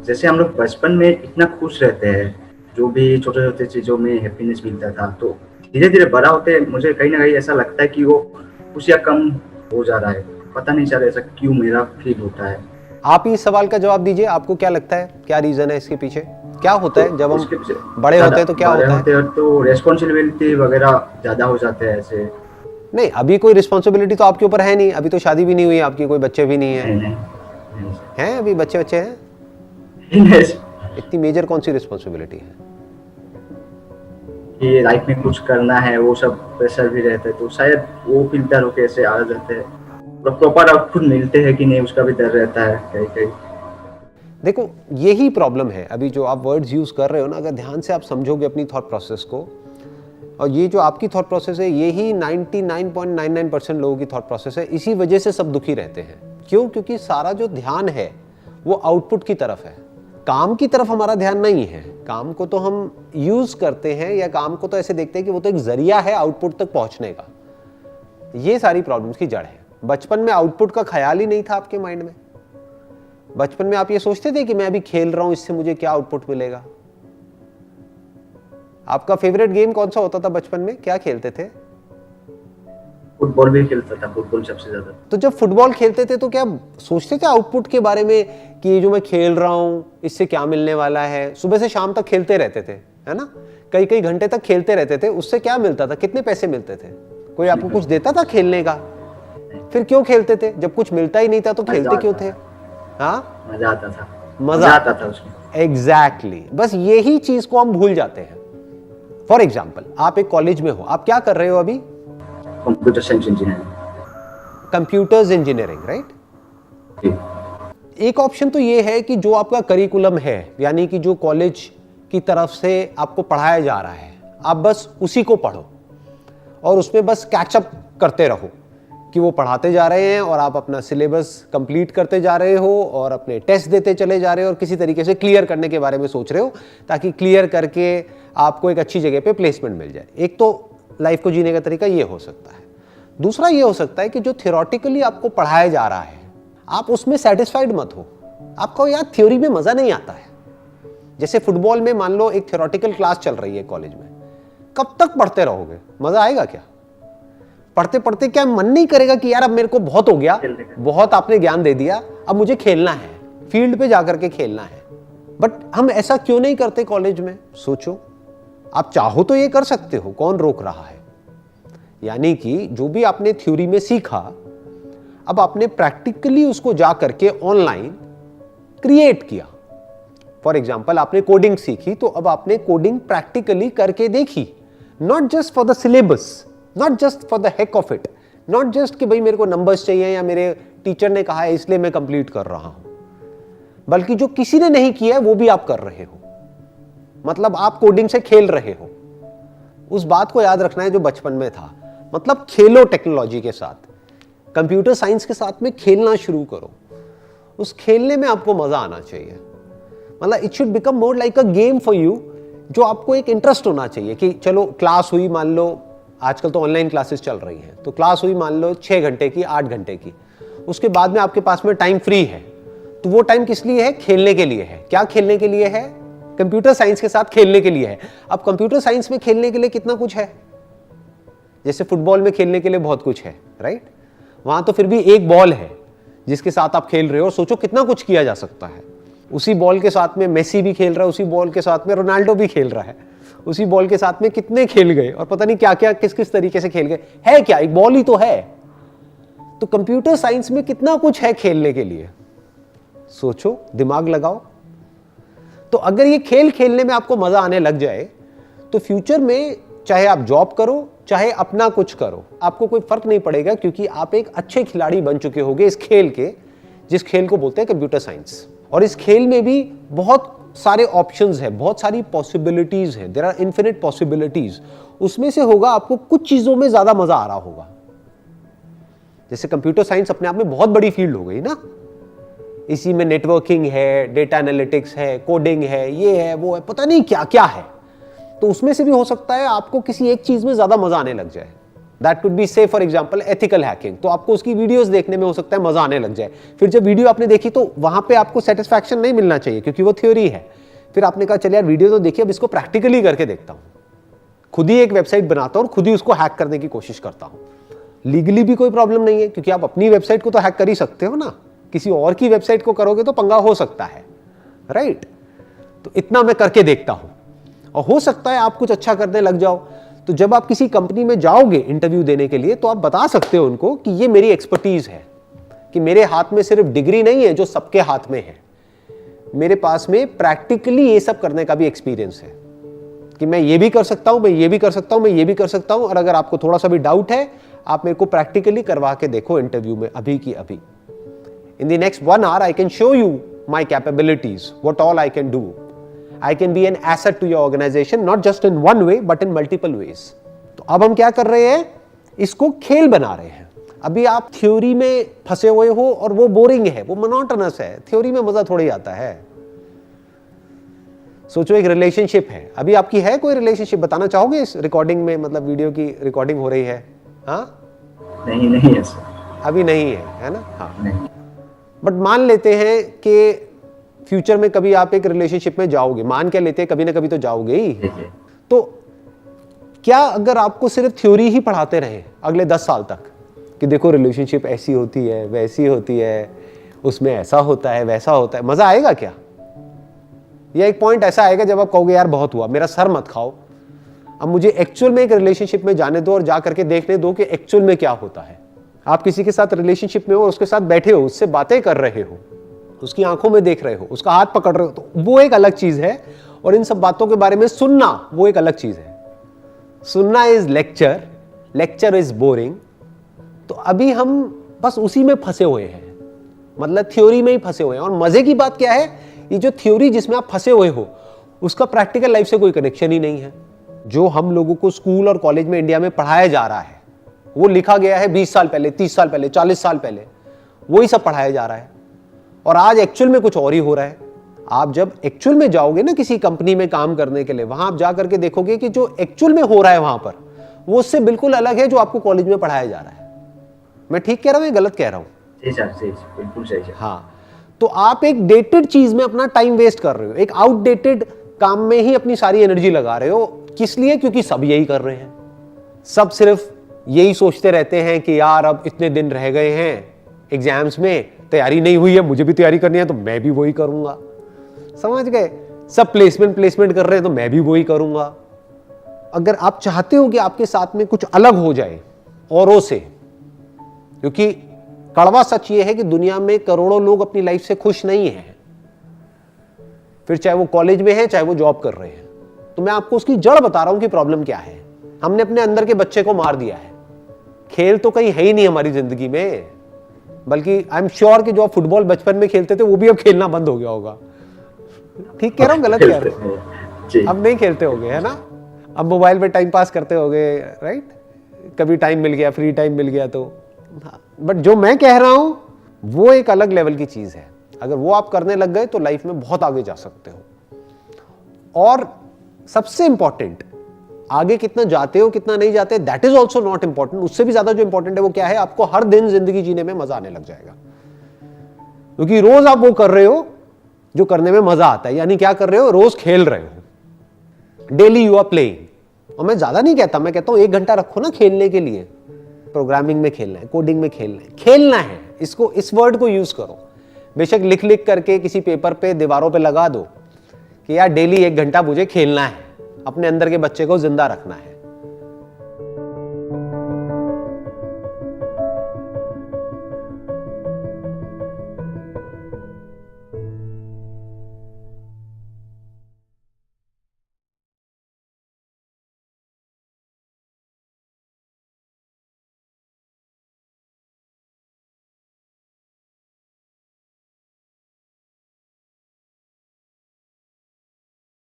जैसे हम लोग बचपन में इतना खुश रहते हैं, जो भी छोटे छोटे चीजों में हैप्पीनेस मिलता था, तो धीरे धीरे बड़ा होते मुझे कहीं ना कहीं ऐसा लगता है कि वो खुशियाँ कम हो जा रहा है। पता नहीं चल ऐसा क्यों मेरा फील होता है। आप इस सवाल का जवाब दीजिए, आपको क्या लगता है, क्या रीजन है इसके पीछे? क्या होता है जब उसके हम पीछे बड़े होते हैं तो क्या बड़े होता होते है? हैं तो रेस्पॉन्सिबिलिटी वगैरह ज्यादा हो जाते हैं ऐसे। नहीं, अभी कोई रिस्पॉन्सिबिलिटी तो आपके ऊपर है नहीं, अभी तो शादी भी नहीं हुई आपकी, कोई बच्चे भी नहीं है। नहीं नहीं नहीं हैं अभी बच्चे बच्चे हैं? नहीं, इतनी मेजर कौन सी रिस्पॉन्सिबिलिटी है? कि लाइफ में कुछ करना है, वो सब प्रेशर भी रहता है, तो शायद वो फिल्टर होके ऐसे आ जाते हैं। प्रॉपर आउटपुट मिलते हैं कि नहीं उसका भी डर रहता है कहीं कहीं। देखो, यही प्रॉब्लम है। अभी जो आप वर्ड्स यूज कर रहे हो ना, अगर ध्यान से आप समझोगे अपनी थॉट प्रोसेस को, और ये जो आपकी थॉट प्रोसेस है, यही 99.99% लोगों की थॉट प्रोसेस है। इसी वजह से सब दुखी रहते हैं। क्यों? क्योंकि सारा जो ध्यान है वो आउटपुट की तरफ है, काम की तरफ हमारा ध्यान नहीं है। काम को तो हम यूज करते हैं, या काम को तो ऐसे देखते हैं कि वो तो एक जरिया है आउटपुट तक पहुंचने का। ये सारी प्रॉब्लम्स की जड़ है। बचपन में आउटपुट का ख्याल ही नहीं था आपके माइंड में। बचपन में आप ये सोचते थे कि मैं अभी खेल रहा हूं, इससे मुझे क्या आउटपुट मिलेगा? आपका फेवरेट गेम कौन सा होता था बचपन में? क्या खेलते थे? फुटबॉल भी खेलता था, फुटबॉल सबसे ज्यादा। तो जब फुटबॉल खेलते थे तो क्या सोचते थे आउटपुट के बारे में कि ये जो मैं खेल रहा हूं इससे क्या मिलने वाला है? सुबह से शाम तक खेलते रहते थे, है ना? कई कई घंटे तक खेलते रहते थे। उससे क्या मिलता था? कितने पैसे मिलते थे? कोई आपको कुछ देता था खेलने का? फिर क्यों खेलते थे? जब कुछ मिलता ही नहीं था तो खेलते क्यों थे? हाँ, मजा आता था, मजा आता था उसमें। एग्जैक्टली। बस यही चीज को हम भूल जाते हैं। फॉर एग्जाम्पल, आप एक कॉलेज में हो, आप क्या कर रहे हो अभी? Computer science engineering. Computers engineering, right? एक ऑप्शन तो ये है कि जो आपका करिकुलम है, यानी कि जो कॉलेज की तरफ से आपको पढ़ाया जा रहा है, आप बस उसी को पढ़ो और उसमें बस कैचअप करते रहो कि वो पढ़ाते जा रहे हैं और आप अपना सिलेबस कंप्लीट करते जा रहे हो और अपने टेस्ट देते चले जा रहे हो और किसी तरीके से क्लियर करने के बारे में सोच रहे हो, ताकि क्लियर करके आपको एक अच्छी जगह पे प्लेसमेंट मिल जाए। एक तो लाइफ को जीने का तरीका ये हो सकता है। दूसरा ये हो सकता है कि जो थियोरेटिकली आपको पढ़ाया जा रहा है, आप उसमें सेटिस्फाइड मत हो। आपको यार थ्योरी में मजा नहीं आता है। जैसे फुटबॉल में मान लो एक थियोरेटिकल क्लास चल रही है कॉलेज में, कब तक पढ़ते रहोगे? मजा आएगा क्या? पढ़ते पढ़ते क्या मन नहीं करेगा कि यार अब मेरे को बहुत हो गया, बहुत आपने ज्ञान दे दिया, अब मुझे खेलना है, फील्ड पे जाकर के खेलना है। बट हम ऐसा क्यों नहीं करते कॉलेज में? सोचो, आप चाहो तो ये कर सकते हो, कौन रोक रहा है? यानी कि जो भी आपने थ्योरी में सीखा, अब आपने प्रैक्टिकली उसको जा करके ऑनलाइन क्रिएट किया। फॉर एग्जाम्पल, आपने कोडिंग सीखी तो अब आपने कोडिंग प्रैक्टिकली करके देखी। Not just for the syllabus, not just for the heck of it, not just कि भाई मेरे को नंबर्स चाहिए या मेरे टीचर ने कहा है इसलिए मैं कंप्लीट कर रहा हूं, बल्कि जो किसी ने नहीं किया है वो भी आप कर रहे हो। मतलब आप कोडिंग से खेल रहे हो। उस बात को याद रखना है जो बचपन में था। मतलब खेलो टेक्नोलॉजी के साथ, कंप्यूटर साइंस के साथ में खेलना शुरू करो। उस खेलने में आपको मजा आना चाहिए। मतलब it should become more like a game for you, जो आपको एक इंटरेस्ट होना चाहिए कि चलो क्लास हुई, मान लो आजकल तो ऑनलाइन क्लासेस चल रही हैं, तो क्लास हुई मान लो 6 घंटे की, 8 घंटे की, उसके बाद में आपके पास में टाइम फ्री है, तो वो टाइम किस लिए है? खेलने के लिए है। क्या खेलने के लिए है? कंप्यूटर साइंस के साथ खेलने के लिए है। अब कंप्यूटर साइंस में खेलने के लिए कितना कुछ है। जैसे फुटबॉल में खेलने के लिए बहुत कुछ है, राइट? वहां तो फिर भी एक बॉल है जिसके साथ आप खेल रहे हो। सोचो कितना कुछ किया जा सकता है। उसी बॉल के साथ में मेसी भी खेल रहा है, उसी बॉल के साथ में रोनाल्डो भी खेल रहा है, उसी बॉल के साथ में कितने खेल गए और पता नहीं क्या क्या किस किस तरीके से खेल गए। है क्या? एक बॉल ही तो है। तो कंप्यूटर साइंस में कितना कुछ है खेलने के लिए। सोचो, दिमाग लगाओ। तो अगर ये खेल खेलने में आपको मजा आने लग जाए तो फ्यूचर में चाहे आप जॉब करो चाहे अपना कुछ करो, आपको कोई फर्क नहीं पड़ेगा, क्योंकि आप एक अच्छे खिलाड़ी बन चुके होगे इस खेल के, जिस खेल को बोलते हैं कंप्यूटर साइंस। और इस खेल में भी बहुत सारे ऑप्शंस है, बहुत सारी पॉसिबिलिटीज है। There are infinite possibilities. उसमें से होगा आपको कुछ चीजों में ज्यादा मजा आ रहा होगा। जैसे कंप्यूटर साइंस अपने आप में बहुत बड़ी फील्ड हो गई ना, इसी में नेटवर्किंग है, डेटा एनालिटिक्स है, कोडिंग है, ये है, वो है, पता नहीं क्या क्या है। तो उसमें से भी हो सकता है आपको किसी एक चीज में ज्यादा मजा आने लग जाए। दैट कुड बी से फॉर एग्जाम्पल एथिकल हैकिंग। तो आपको उसकी वीडियोस देखने में हो सकता है मजा आने लग जाए। फिर जब वीडियो आपने देखी तो वहां पे आपको सेटिस्फैक्शन नहीं मिलना चाहिए क्योंकि वो थ्योरी है। फिर आपने कहा चल यार वीडियो तो देखिए, अब इसको प्रैक्टिकली करके देखता हूं, खुद ही एक वेबसाइट बनाता हूं और खुद ही उसको हैक करने की कोशिश करता हूं। लीगली भी कोई प्रॉब्लम नहीं है क्योंकि आप अपनी वेबसाइट को तो हैक कर ही सकते हो ना, किसी और की वेबसाइट को करोगे तो पंगा हो सकता है, राइट। तो इतना मैं करके देखता हूं और हो सकता है आप कुछ अच्छा करने लग जाओ। तो जब आप किसी कंपनी में जाओगे इंटरव्यू देने के लिए तो आप बता सकते हो उनको कि ये मेरी एक्सपर्टीज है, कि मेरे हाथ में सिर्फ डिग्री नहीं है जो सबके हाथ में है, मेरे पास में प्रैक्टिकली ये सब करने का भी एक्सपीरियंस है, कि मैं ये भी कर सकता हूं, मैं ये भी कर सकता हूं, मैं ये भी कर सकता हूं। और अगर आपको थोड़ा सा भी डाउट है आप मेरे को प्रैक्टिकली करवा के देखो इंटरव्यू में अभी की अभी। In the next 1 hour I can show you my capabilities, what all I can do. I can be an asset to your organization, not just in one way, but in multiple ways. तो अब हम क्या कर रहे हैं, इसको खेल बना रहे हैं। अभी आप थ्योरी में फंसे हुए हो और वो बोरिंग है, वो मोनोटोनस है, थ्योरी में मजा थोड़ी आता है। सोचो एक रिलेशनशिप है, अभी आपकी है कोई रिलेशनशिप, बताना चाहोगे इस रिकॉर्डिंग में, मतलब वीडियो की रिकॉर्डिंग हो रही है? हाँ नहीं है सर, अभी नहीं है ना? हाँ नहीं। बट मान लेते हैं कि फ्यूचर में कभी आप एक रिलेशनशिप में जाओगे, मान क्या लेते हैं कभी ना कभी तो जाओगे ही। तो क्या अगर आपको सिर्फ थ्योरी ही पढ़ाते रहे अगले 10 साल तक कि देखो रिलेशनशिप ऐसी होती है, वैसी होती है, उसमें ऐसा होता है, वैसा होता है, मजा आएगा क्या? या एक पॉइंट ऐसा आएगा जब आप कहोगे यार बहुत हुआ, मेरा सर मत खाओ, अब मुझे एक्चुअल में एक रिलेशनशिप में जाने दो और जा करके देखने दो कि एक्चुअल में क्या होता है। आप किसी के साथ रिलेशनशिप में हो, उसके साथ बैठे हो, उससे बातें कर रहे हो, उसकी आंखों में देख रहे हो, उसका हाथ पकड़ रहे हो, तो वो एक अलग चीज है। और इन सब बातों के बारे में सुनना वो एक अलग चीज है। सुनना is lecture, lecture is boring. तो अभी हम बस उसी में फंसे हुए हैं, मतलब थ्योरी में ही फंसे हुए हैं। और मजे की बात क्या है, ये जो थ्योरी जिसमें आप फंसे हुए हो उसका प्रैक्टिकल लाइफ से कोई कनेक्शन ही नहीं है। जो हम लोगों को स्कूल और कॉलेज में इंडिया में पढ़ाया जा रहा है वो लिखा गया है 20 साल पहले, 30 साल पहले, 40 साल पहले, वही सब पढ़ाया जा रहा है। और आज एक्चुअल में कुछ और ही हो रहा है। आप जब एक्चुअल में जाओगे ना किसी कंपनी में काम करने के लिए, वहां आप जा करके देखोगे कि जो एक्चुअल में हो रहा है वहां पर वो उससे बिल्कुल अलग है जो आपको कॉलेज में पढ़ाया जा रहा है। मैं ठीक कह रहा हूं या गलत कह रहा हूं? सही, बिल्कुल सही। हाँ, तो आप एक डेटेड चीज में अपना टाइम वेस्ट कर रहे हो, एक आउटडेटेड काम में ही अपनी सारी एनर्जी लगा रहे हो। किस लिए? क्योंकि सब यही कर रहे हैं, सब सिर्फ यही सोचते रहते हैं कि यार अब इतने दिन रह गए हैं एग्जाम्स में, तैयारी नहीं हुई है, मुझे भी तैयारी करनी है तो मैं भी वही करूंगा। समझ गए? सब प्लेसमेंट कर रहे हैं तो मैं भी वही करूंगा। अगर आप चाहते हो कि आपके साथ में कुछ अलग हो जाए औरों से, क्योंकि कड़वा सच ये है कि दुनिया में करोड़ों लोग अपनी लाइफ से खुश नहीं हैं, फिर चाहे वो कॉलेज में है चाहे वो जॉब कर रहे हैं। तो मैं आपको उसकी जड़ बता रहा हूं कि प्रॉब्लम क्या है। हमने अपने अंदर के बच्चे को मार दिया है। खेल तो कहीं है ही नहीं हमारी जिंदगी में, बल्कि आई एम श्योर कि जो आप फुटबॉल बचपन में खेलते थे वो भी अब खेलना बंद हो गया होगा। ठीक कह रहा हूं गलत कह रहा हूं? अब नहीं खेलते होगे, है ना? अब मोबाइल पे टाइम पास करते होगे, राइट? कभी टाइम मिल गया, फ्री टाइम मिल गया तो। बट जो मैं कह रहा हूं वो एक अलग लेवल की चीज है। अगर वो आप करने लग गए तो लाइफ में बहुत आगे जा सकते हो। और सबसे इंपॉर्टेंट, आगे कितना जाते हो कितना नहीं जाते that is also not important. उससे भी ज्यादा जो इंपॉर्टेंट है वो क्या है, आपको हर दिन जिंदगी जीने में मजा आने लग जाएगा, क्योंकि रोज आप वो कर रहे हो जो करने में मजा आता है। यानी क्या कर रहे हो, रोज खेल रहे हो, डेली यू आर प्लेइंग। और मैं ज्यादा नहीं कहता, मैं कहता हूं 1 घंटा रखो ना खेलने के लिए। प्रोग्रामिंग में खेलना है, कोडिंग में खेलना है, इसको, इस वर्ड को यूज करो। बेशक लिख लिख करके किसी पेपर पे, दीवारों पे लगा दो कि यार डेली 1 घंटा मुझे खेलना है, अपने अंदर के बच्चे को जिंदा रखना है।